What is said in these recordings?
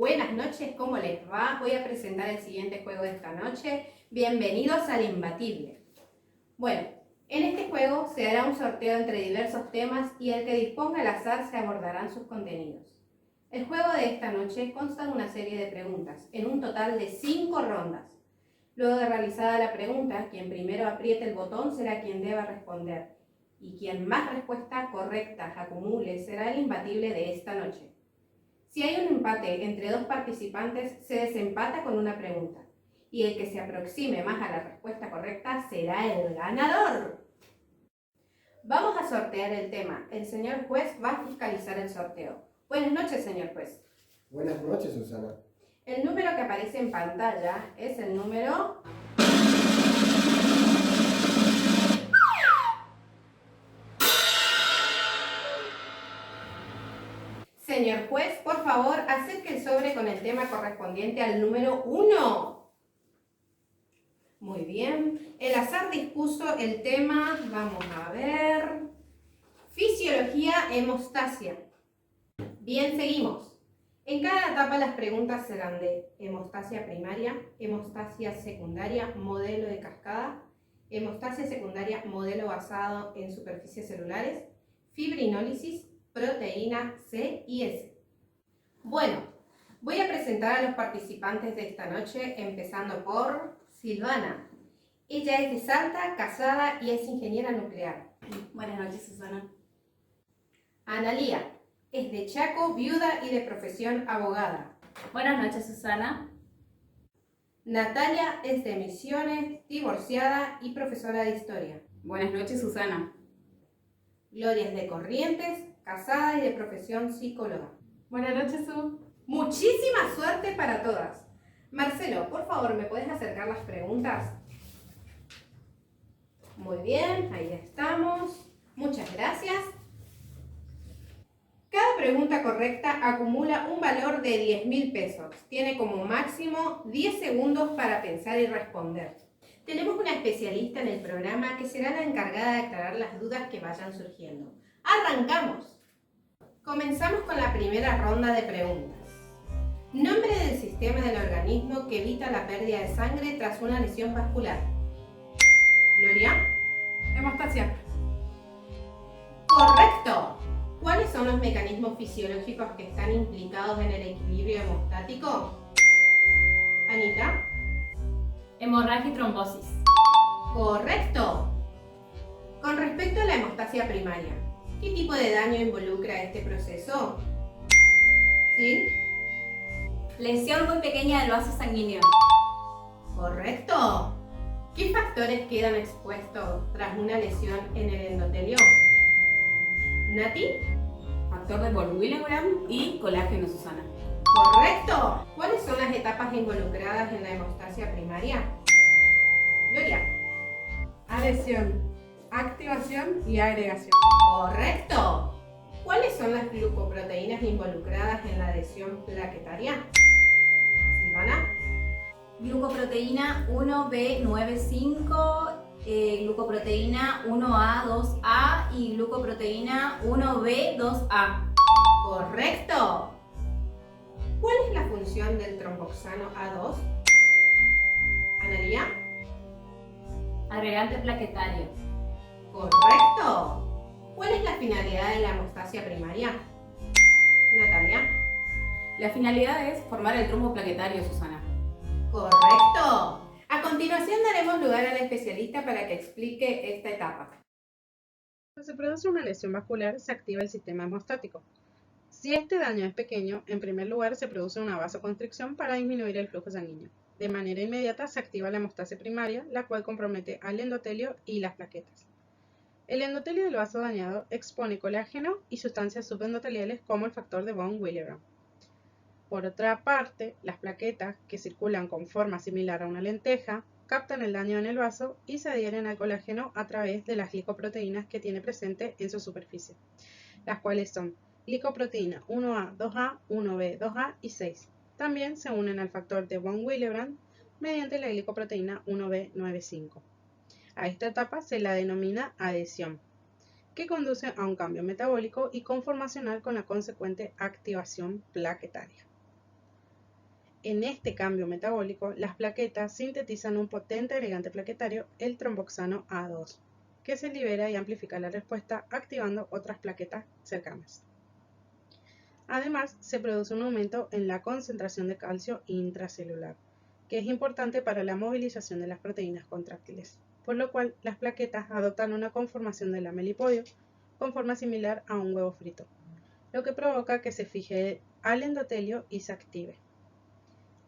Buenas noches, ¿cómo les va? Voy a presentar el siguiente juego de esta noche. Bienvenidos al Imbatible. Bueno, en este juego se hará un sorteo entre diversos temas y el que disponga al azar se abordarán sus contenidos. El juego de esta noche consta de una serie de preguntas, en un total de 5 rondas. Luego de realizada la pregunta, quien primero apriete el botón será quien deba responder, y quien más respuestas correctas acumule será el imbatible de esta noche. Si hay un empate entre dos participantes, se desempata con una pregunta, y el que se aproxime más a la respuesta correcta será el ganador. Vamos a sortear el tema. El señor juez va a fiscalizar el sorteo. Buenas noches, señor juez. Buenas noches, Susana. El número que aparece en pantalla es el número... Señor juez, por favor, acerque el sobre con el tema correspondiente al número 1. Muy bien. El azar dispuso el tema, vamos a ver, fisiología hemostasia. Bien, seguimos. En cada etapa las preguntas serán de hemostasia primaria, hemostasia secundaria, modelo de cascada, hemostasia secundaria, modelo basado en superficies celulares, fibrinólisis, proteína C y S. Bueno, voy a presentar a los participantes de esta noche, empezando por Silvana. Ella es de Salta, casada y es ingeniera nuclear. Buenas noches, Susana. Analía es de Chaco, viuda y de profesión abogada. Buenas noches, Susana. Natalia es de Misiones, divorciada y profesora de historia. Buenas noches, Susana. Gloria es de Corrientes, casada y de profesión psicóloga. Buenas noches, Su. Muchísima suerte para todas. Marcelo, por favor, ¿me puedes acercar las preguntas? Muy bien, ahí estamos. Muchas gracias. Cada pregunta correcta acumula un valor de 10.000 pesos. Tiene como máximo 10 segundos para pensar y responder. Tenemos una especialista en el programa que será la encargada de aclarar las dudas que vayan surgiendo. ¡Arrancamos! Comenzamos con la primera ronda de preguntas. Nombre del sistema del organismo que evita la pérdida de sangre tras una lesión vascular. Gloria. Hemostasia. Correcto. ¿Cuáles son los mecanismos fisiológicos que están implicados en el equilibrio hemostático? Anita. Hemorragia y trombosis. Correcto. Con respecto a la hemostasia primaria, ¿qué tipo de daño involucra este proceso? ¿Sí? Lesión muy pequeña del vaso sanguíneo. Correcto. ¿Qué factores quedan expuestos tras una lesión en el endotelio? ¿Nati? Factor de von Willebrand y colágeno, Susana. Correcto. ¿Cuáles son las etapas involucradas en la hemostasia primaria? Gloria. Adhesión, activación y agregación. Correcto. ¿Cuáles son las glucoproteínas involucradas en la adhesión plaquetaria? Silvana. Glucoproteína 1B95, glucoproteína 1A2A y glucoproteína 1B2A. Correcto. ¿Cuál es la función del tromboxano A2? Analía. Agregante plaquetario. Correcto. ¿Cuál es la finalidad de la hemostasia primaria? Natalia. La finalidad es formar el trombo plaquetario, Susana. Correcto. A continuación daremos lugar al especialista para que explique esta etapa. Cuando se produce una lesión vascular, se activa el sistema hemostático. Si este daño es pequeño, en primer lugar se produce una vasoconstricción para disminuir el flujo sanguíneo. De manera inmediata se activa la hemostasia primaria, la cual compromete al endotelio y las plaquetas. El endotelio del vaso dañado expone colágeno y sustancias subendoteliales como el factor de von Willebrand. Por otra parte, las plaquetas, que circulan con forma similar a una lenteja, captan el daño en el vaso y se adhieren al colágeno a través de las glicoproteínas que tiene presente en su superficie, las cuales son glicoproteína 1A, 2A, 1B, 2A y 6. También se unen al factor de von Willebrand mediante la glicoproteína 1B95. A esta etapa se la denomina adhesión, que conduce a un cambio metabólico y conformacional con la consecuente activación plaquetaria. En este cambio metabólico, las plaquetas sintetizan un potente agregante plaquetario, el tromboxano A2, que se libera y amplifica la respuesta activando otras plaquetas cercanas. Además, se produce un aumento en la concentración de calcio intracelular, que es importante para la movilización de las proteínas contráctiles, por lo cual las plaquetas adoptan una conformación del lamelipodio con forma similar a un huevo frito, lo que provoca que se fije al endotelio y se active.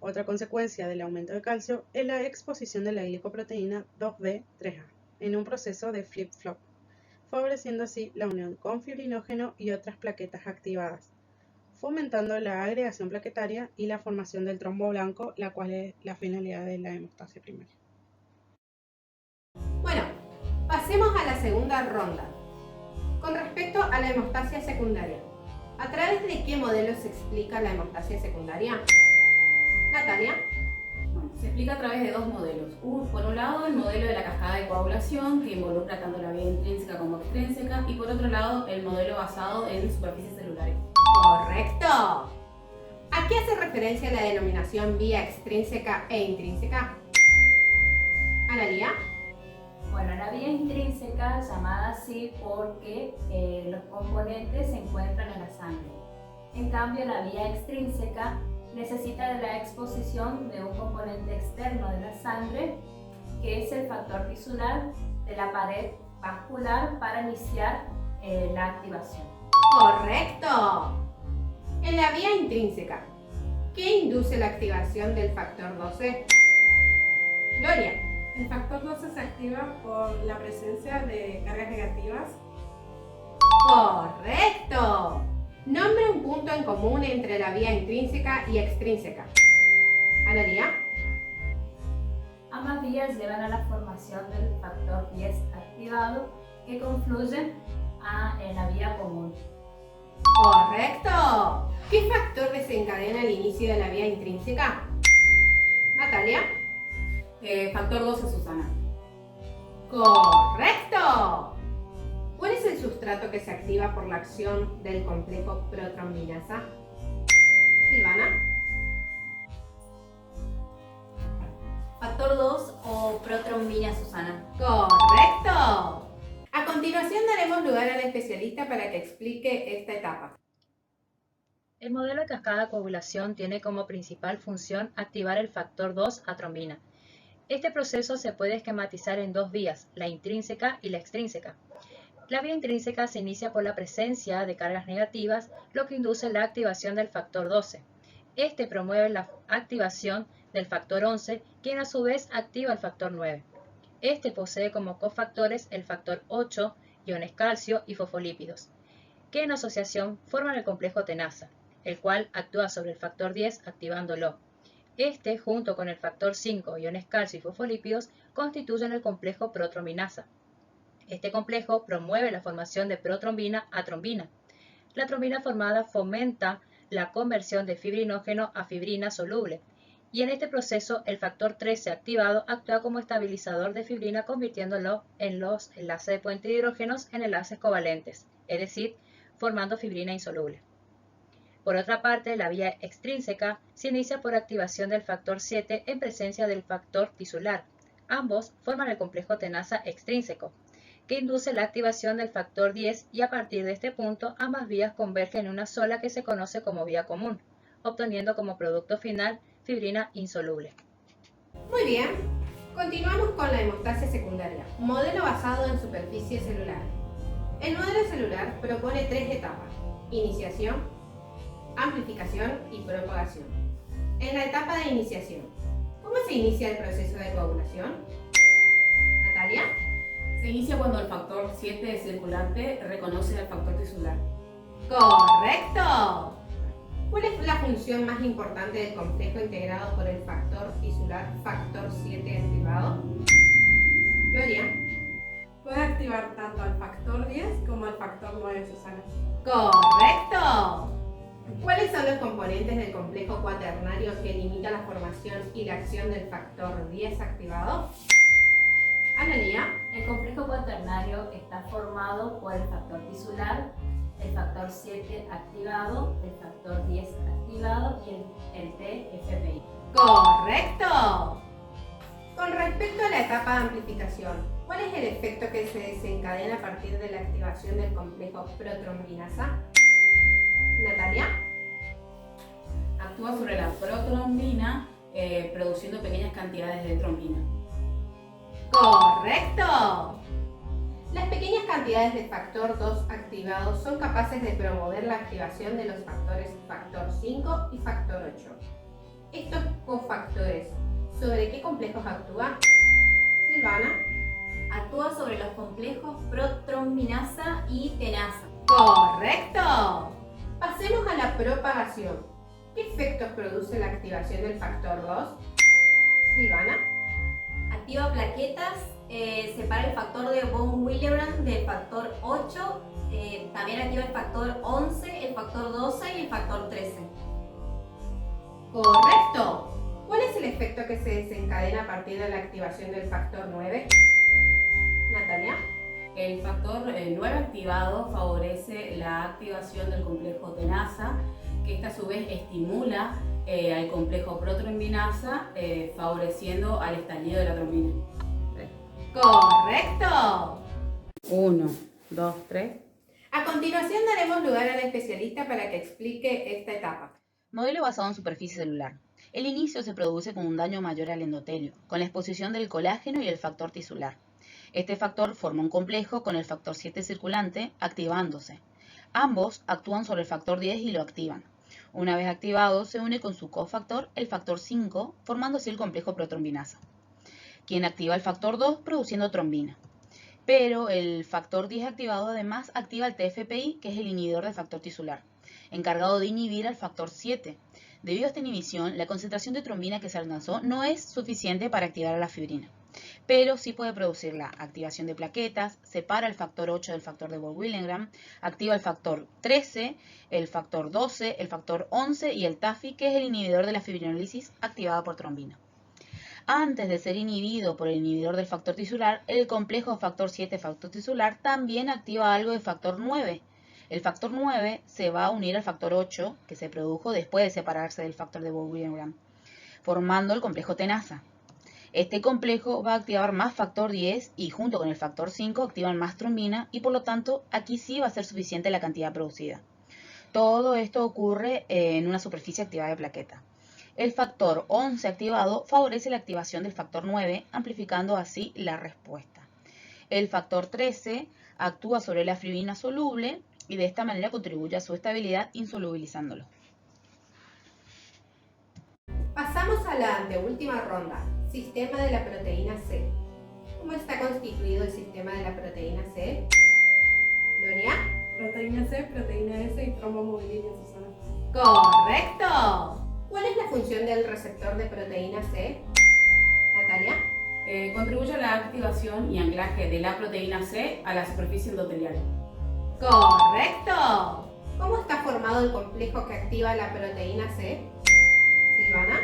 Otra consecuencia del aumento de calcio es la exposición de la glicoproteína 2B3A en un proceso de flip-flop, favoreciendo así la unión con fibrinógeno y otras plaquetas activadas, fomentando la agregación plaquetaria y la formación del trombo blanco, la cual es la finalidad de la hemostasia primaria. Bueno, pasemos a la segunda ronda. Con respecto a la hemostasia secundaria, ¿a través de qué modelo se explica la hemostasia secundaria? Natalia. Bueno, se explica a través de dos modelos. Por un lado, el modelo de la cascada de coagulación, que involucra tanto la vía intrínseca como extrínseca, y por otro lado, el modelo basado en superficies celulares. Correcto. ¿A qué hace referencia la denominación vía extrínseca e intrínseca? Analía. Bueno, la vía intrínseca, llamada así porque los componentes se encuentran en la sangre. En cambio, la vía extrínseca necesita de la exposición de un componente externo de la sangre, que es el factor tisular de la pared vascular para iniciar la activación. Correcto. En la vía intrínseca, ¿qué induce la activación del factor 12? Gloria. El factor 12 se activa por la presencia de cargas negativas. Correcto. Nombre un punto en común entre la vía intrínseca y extrínseca. Analía. Ambas vías llevan a la formación del factor 10 activado, que confluyen en la vía común. Correcto. ¿Qué factor desencadena el inicio de la vía intrínseca? Natalia. Factor 12, Susana. Correcto. ¿Cuál es el sustrato que se activa por la acción del complejo protrombinasa? Silvana. Factor 2 o protrombina, Susana. Correcto. A continuación daremos lugar al especialista para que explique esta etapa. El modelo de cascada de coagulación tiene como principal función activar el factor 2 a trombina. Este proceso se puede esquematizar en dos vías, la intrínseca y la extrínseca. La vía intrínseca se inicia por la presencia de cargas negativas, lo que induce la activación del factor 12. Este promueve la activación del factor 11, quien a su vez activa el factor 9. Este posee como cofactores el factor 8, iones calcio y fosfolípidos, que en asociación forman el complejo tenaza, el cual actúa sobre el factor 10 activándolo. Este, junto con el factor 5, iones calcio y fosfolípidos, constituyen el complejo protrombinasa. Este complejo promueve la formación de protrombina a trombina. La trombina formada fomenta la conversión de fibrinógeno a fibrina soluble, y en este proceso el factor 13 activado actúa como estabilizador de fibrina, convirtiéndolo en los enlaces de puente de hidrógenos en enlaces covalentes, es decir, formando fibrina insoluble. Por otra parte, la vía extrínseca se inicia por activación del factor 7 en presencia del factor tisular. Ambos forman el complejo tenaza extrínseco, que induce la activación del factor 10, y a partir de este punto ambas vías convergen en una sola que se conoce como vía común, obteniendo como producto final fibrina insoluble. Muy bien. Continuamos con la hemostasia secundaria, modelo basado en superficie celular. El modelo celular propone tres etapas: iniciación, amplificación y propagación. En la etapa de iniciación, ¿cómo se inicia el proceso de coagulación? Natalia. Se inicia cuando el factor 7 de circulante reconoce al factor tisular. ¡Correcto! ¿Cuál es la función más importante del complejo integrado por el factor tisular factor 7 activado? Gloria. Puede activar tanto al factor 10 como al factor 9, Susana. ¡Correcto! ¿Cuáles son los componentes del complejo cuaternario que limita la formación y la acción del factor 10 activado? Analía. El complejo cuaternario está formado por el factor tisular, el factor 7 activado, el factor 10 activado y el TFPI. ¡Correcto! Con respecto a la etapa de amplificación, ¿cuál es el efecto que se desencadena a partir de la activación del complejo protrombinasa? Natalia. Actúa sobre la protrombina produciendo pequeñas cantidades de trombina. ¡Correcto! Las pequeñas cantidades de factor 2 activados son capaces de promover la activación de los factores factor 5 y factor 8. Estos cofactores, ¿sobre qué complejos actúan? Silvana. Actúa sobre los complejos protrombinasa y tenasa. ¡Correcto! Pasemos a la propagación. ¿Qué efectos produce la activación del factor 2? Silvana. Activa plaquetas, separa el factor de von Willebrand del factor 8, también activa el factor 11, el factor 12 y el factor 13. ¡Correcto! ¿Cuál es el efecto que se desencadena a partir de la activación del factor 9? Natalia. El factor 9 activado favorece la activación del complejo tenasa, que esta a su vez estimula al complejo protrombinasa, favoreciendo al estallido de la trombina. ¡Correcto! 1, 2, 3. A continuación daremos lugar al especialista para que explique esta etapa. Modelo basado en superficie celular. El inicio se produce con un daño mayor al endotelio, con la exposición del colágeno y el factor tisular. Este factor forma un complejo con el factor 7 circulante activándose. Ambos actúan sobre el factor 10 y lo activan. Una vez activado, se une con su cofactor, el factor 5, formando así el complejo protrombinasa, quien activa el factor 2 produciendo trombina. Pero el factor 10 activado además activa el TFPI, que es el inhibidor del factor tisular, encargado de inhibir al factor 7. Debido a esta inhibición, la concentración de trombina que se alcanzó no es suficiente para activar a la fibrina, pero sí puede producir la activación de plaquetas, separa el factor 8 del factor de von Willebrand, activa el factor 13, el factor 12, el factor 11 y el TAFI, que es el inhibidor de la fibrinólisis activada por trombina. Antes de ser inhibido por el inhibidor del factor tisular, el complejo factor 7 factor tisular también activa algo de factor 9. El factor 9 se va a unir al factor 8, que se produjo después de separarse del factor de von Willebrand, formando el complejo tenasa. Este complejo va a activar más factor 10 y junto con el factor 5 activan más trombina y por lo tanto aquí sí va a ser suficiente la cantidad producida. Todo esto ocurre en una superficie activada de plaqueta. El factor 11 activado favorece la activación del factor 9, amplificando así la respuesta. El factor 13 actúa sobre la fibrina soluble y de esta manera contribuye a su estabilidad insolubilizándolo. Pasamos a la anteúltima ronda, sistema de la proteína C. ¿Cómo está constituido el sistema de la proteína C? Gloria. Proteína C, proteína S y trombomovilina, Susana. ¡Correcto! ¿Cuál es la función del receptor de proteína C? Natalia. Contribuye a la activación y anclaje de la proteína C a la superficie endotelial. ¡Correcto! ¿Cómo está formado el complejo que activa la proteína C? Silvana.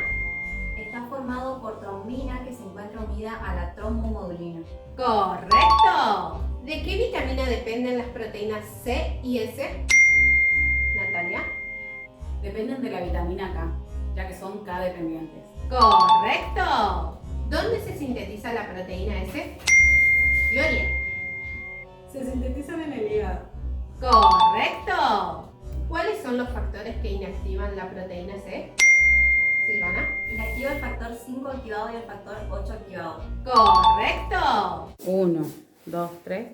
Está formado por trombina que se encuentra unida a la trombomodulina. ¡Correcto! ¿De qué vitamina dependen las proteínas C y S? Natalia. Dependen de la vitamina K, ya que son K dependientes. ¡Correcto! ¿Dónde se sintetiza la proteína S? Gloria. Se sintetizan en el hígado. ¡Correcto! ¿Cuáles son los factores que inactivan la proteína C? Silvana. Inactiva el factor 5 activado y el factor 8 activado. ¡Correcto! 1, 2, 3.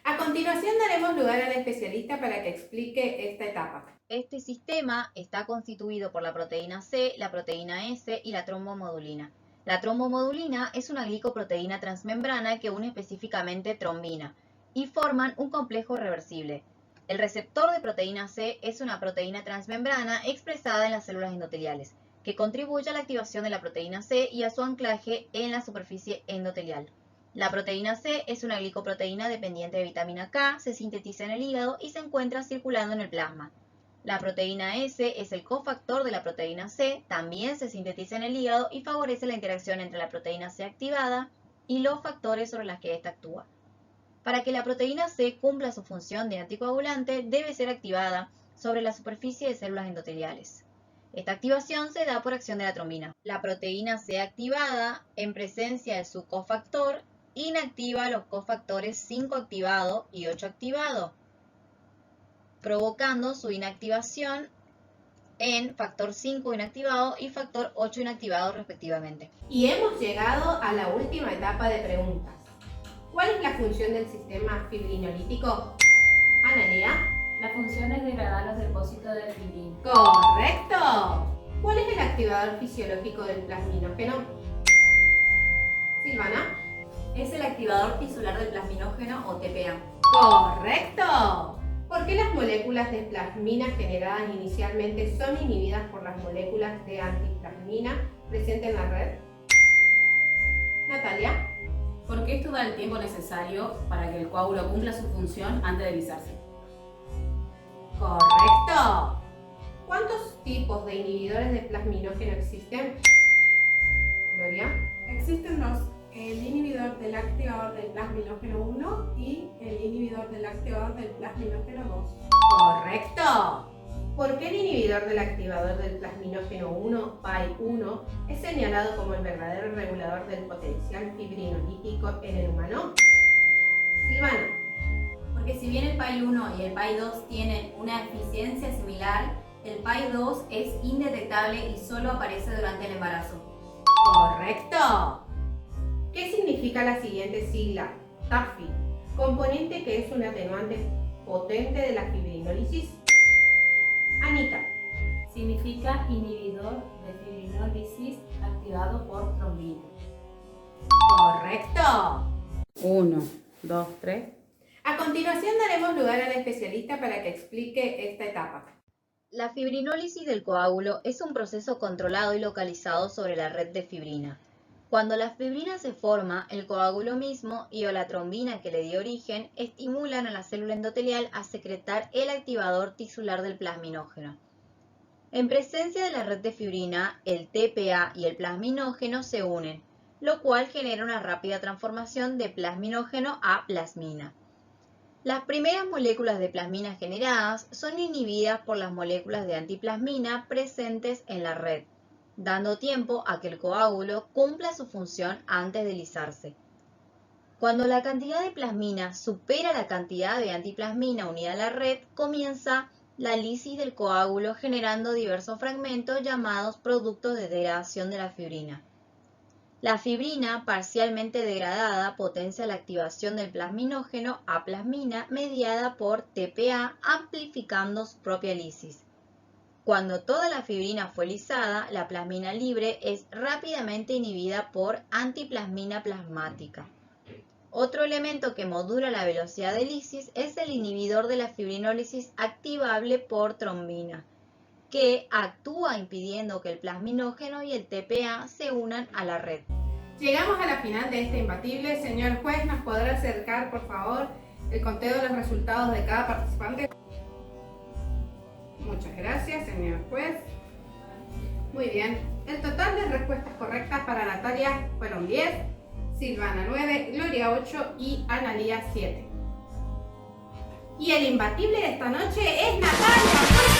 A continuación daremos lugar al especialista para que explique esta etapa. Este sistema está constituido por la proteína C, la proteína S y la trombomodulina. La trombomodulina es una glicoproteína transmembrana que une específicamente trombina y forman un complejo reversible. El receptor de proteína C es una proteína transmembrana expresada en las células endoteliales, que contribuye a la activación de la proteína C y a su anclaje en la superficie endotelial. La proteína C es una glicoproteína dependiente de vitamina K, se sintetiza en el hígado y se encuentra circulando en el plasma. La proteína S es el cofactor de la proteína C, también se sintetiza en el hígado y favorece la interacción entre la proteína C activada y los factores sobre los que ésta actúa. Para que la proteína C cumpla su función de anticoagulante, debe ser activada sobre la superficie de células endoteliales. Esta activación se da por acción de la trombina. La proteína C activada, en presencia de su cofactor, inactiva los cofactores 5 activado y 8 activado, provocando su inactivación en factor 5 inactivado y factor 8 inactivado respectivamente. Y hemos llegado a la última etapa de preguntas. ¿Cuál es la función del sistema fibrinolítico? Analía. La función es degradar los depósitos de fibrina. ¡Correcto! ¿Cuál es el activador fisiológico del plasminógeno? Silvana. Es el activador tisular del plasminógeno o TPA. ¡Correcto! ¿Por qué las moléculas de plasmina generadas inicialmente son inhibidas por las moléculas de antiplasmina presentes en la red? Natalia. Porque esto da el tiempo necesario para que el coágulo cumpla su función antes de lisarse. Correcto. ¿Cuántos tipos de inhibidores de plasminógeno existen? Gloria. Existen dos, el inhibidor del activador del plasminógeno 1 y el inhibidor del activador del plasminógeno 2. Correcto. ¿Por qué el inhibidor del activador del plasminógeno 1, PAI-1, es señalado como el verdadero regulador del potencial fibrinolítico en el humano? Silvana. Porque si bien el PAI-1 y el PAI-2 tienen una eficiencia similar, el PAI-2 es indetectable y solo aparece durante el embarazo. Correcto. ¿Qué significa la siguiente sigla? TAFI, componente que es un atenuante potente de la fibrinólisis. Anita. Significa inhibidor de fibrinólisis activado por trombina. Correcto. 1, 2, 3. A continuación daremos lugar al especialista para que explique esta etapa. La fibrinólisis del coágulo es un proceso controlado y localizado sobre la red de fibrina. Cuando la fibrina se forma, el coágulo mismo y o la trombina que le dio origen estimulan a la célula endotelial a secretar el activador tisular del plasminógeno. En presencia de la red de fibrina, el TPA y el plasminógeno se unen, lo cual genera una rápida transformación de plasminógeno a plasmina. Las primeras moléculas de plasmina generadas son inhibidas por las moléculas de antiplasmina presentes en la red, dando tiempo a que el coágulo cumpla su función antes de lisarse. Cuando la cantidad de plasmina supera la cantidad de antiplasmina unida a la red, comienza la lisis del coágulo generando diversos fragmentos llamados productos de degradación de la fibrina. La fibrina parcialmente degradada potencia la activación del plasminógeno a plasmina mediada por TPA, amplificando su propia lisis. Cuando toda la fibrina fue lisada, la plasmina libre es rápidamente inhibida por antiplasmina plasmática. Otro elemento que modula la velocidad de lisis es el inhibidor de la fibrinólisis activable por trombina, que actúa impidiendo que el plasminógeno y el TPA se unan a la red. Llegamos a la final de este imbatible. Señor juez, ¿nos podrá acercar, por favor, el conteo de los resultados de cada participante? Muchas gracias, señor juez. Muy bien. El total de respuestas correctas para Natalia fueron 10, Silvana 9, Gloria 8 y Analía 7. Y el imbatible de esta noche es Natalia.